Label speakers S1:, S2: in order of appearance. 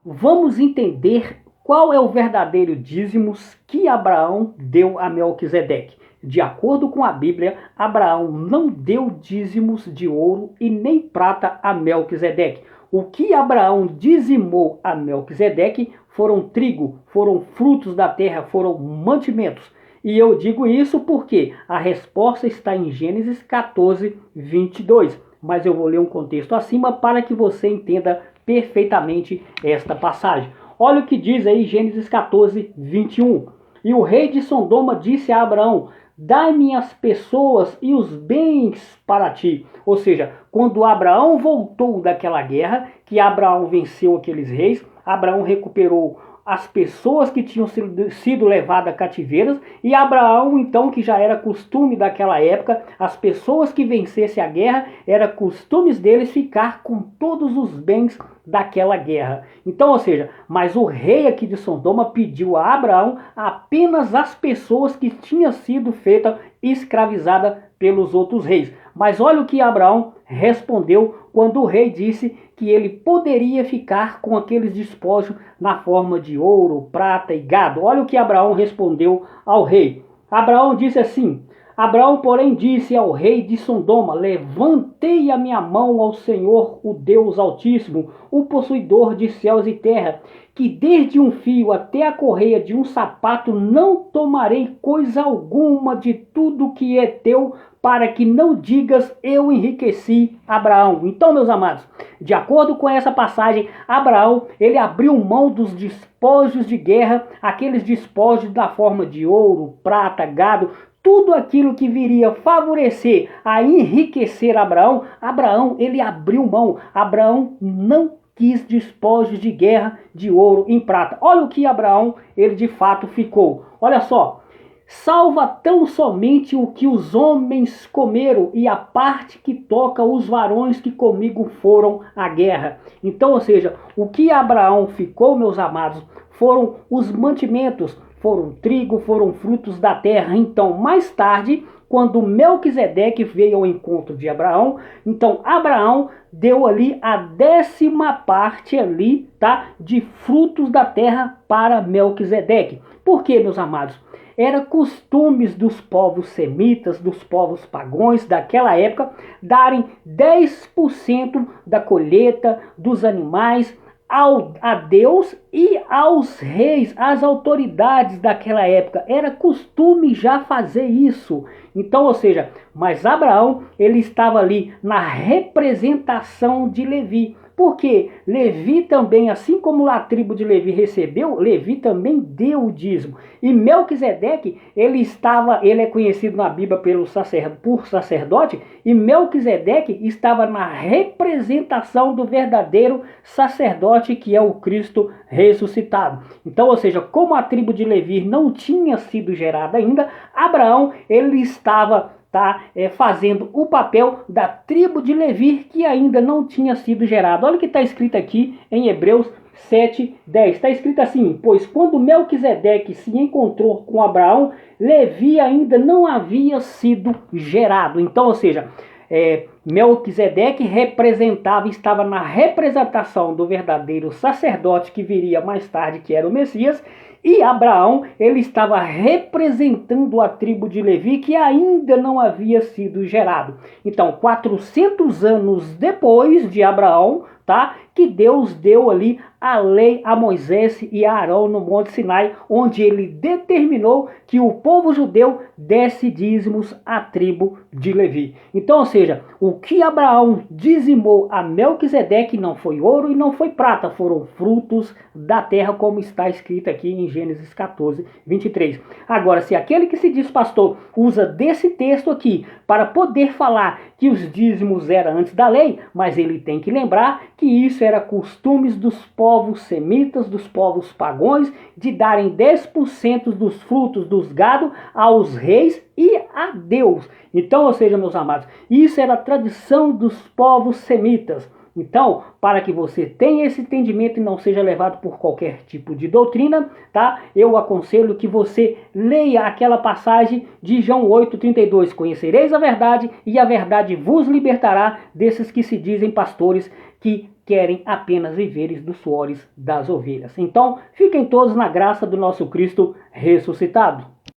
S1: Vamos entender qual é o verdadeiro dízimos que Abraão deu a Melquisedeque. De acordo com a Bíblia, Abraão não deu dízimos de ouro e nem prata a Melquisedeque. O que Abraão dizimou a Melquisedeque foram trigo, foram frutos da terra, foram mantimentos. E eu digo isso porque a resposta está em Gênesis 14, 22. Mas eu vou ler um contexto acima para que você entenda perfeitamente esta passagem. Olha o que diz aí Gênesis 14, 21. E o rei de Sodoma disse a Abraão: dai-me as pessoas e os bens para ti. Ou seja, quando Abraão voltou daquela guerra, que Abraão venceu aqueles reis, Abraão recuperou as pessoas que tinham sido levadas cativeiras, e Abraão, então, que já era costume daquela época, as pessoas que vencessem a guerra, era costumes deles ficar com todos os bens daquela guerra. Então, ou seja, mas o rei aqui de Sodoma pediu a Abraão apenas as pessoas que tinham sido feitas escravizadas pelos outros reis. Mas olha o que Abraão respondeu quando o rei disse que ele poderia ficar com aqueles despojos na forma de ouro, prata e gado. Olha o que Abraão respondeu ao rei. Abraão disse assim: Abraão, porém, disse ao rei de Sodoma: levantei a minha mão ao Senhor, o Deus Altíssimo, o possuidor de céus e terra, que desde um fio até a correia de um sapato não tomarei coisa alguma de tudo que é teu, para que não digas eu enriqueci Abraão. Então, meus amados, de acordo com essa passagem, Abraão, ele abriu mão dos despojos de guerra, aqueles despojos da forma de ouro, prata, gado, tudo aquilo que viria favorecer a enriquecer Abraão. Abraão, ele abriu mão. Abraão não quis despojos de guerra de ouro em prata. Olha o que Abraão, ele de fato ficou. Olha só. Salva tão somente o que os homens comeram e a parte que toca os varões que comigo foram à guerra. Então, ou seja, o que Abraão ficou, meus amados, foram os mantimentos, foram trigo, foram frutos da terra. Então, mais tarde, quando Melquisedeque veio ao encontro de Abraão, então Abraão deu ali a 10ª parte ali, tá, de frutos da terra para Melquisedeque. Por quê, meus amados? Era costumes dos povos semitas, dos povos pagãos daquela época, darem 10% da colheita dos animais a Deus e aos reis, às autoridades daquela época. Era costume já fazer isso. Então, ou seja, mas Abraão, ele estava ali na representação de Levi. Porque Levi também, assim como a tribo de Levi recebeu, Levi também deu o dízimo. E Melquisedeque, ele é conhecido na Bíblia por sacerdote, e Melquisedeque estava na representação do verdadeiro sacerdote, que é o Cristo ressuscitado. Então, ou seja, como a tribo de Levi não tinha sido gerada ainda, Abraão, ele estava fazendo o papel da tribo de Levi, que ainda não tinha sido gerado. Olha o que está escrito aqui em Hebreus 7:10. Está escrito assim: pois quando Melquisedeque se encontrou com Abraão, Levi ainda não havia sido gerado. Então, ou seja, Melquisedeque estava na representação do verdadeiro sacerdote que viria mais tarde, que era o Messias, e Abraão, ele estava representando a tribo de Levi, que ainda não havia sido gerado. Então, 400 anos depois de Abraão, que Deus deu ali a lei a Moisés e a Arão no Monte Sinai, onde ele determinou que o povo judeu desse dízimos à tribo de Levi. Então, ou seja, o que Abraão dizimou a Melquisedeque não foi ouro e não foi prata, foram frutos da terra, como está escrito aqui em Gênesis 14, 23. Agora, se aquele que se diz pastor usa desse texto aqui para poder falar que os dízimos eram antes da lei, mas ele tem que lembrar que isso era costumes dos povos semitas, dos povos pagãos, de darem 10% dos frutos dos gado aos reis e a Deus. Então, ou seja, meus amados, isso era a tradição dos povos semitas. Então, para que você tenha esse entendimento e não seja levado por qualquer tipo de doutrina, eu aconselho que você leia aquela passagem de João 8:32. Conhecereis a verdade e a verdade vos libertará desses que se dizem pastores, que querem apenas viveres dos suores das ovelhas. Então, fiquem todos na graça do nosso Cristo ressuscitado.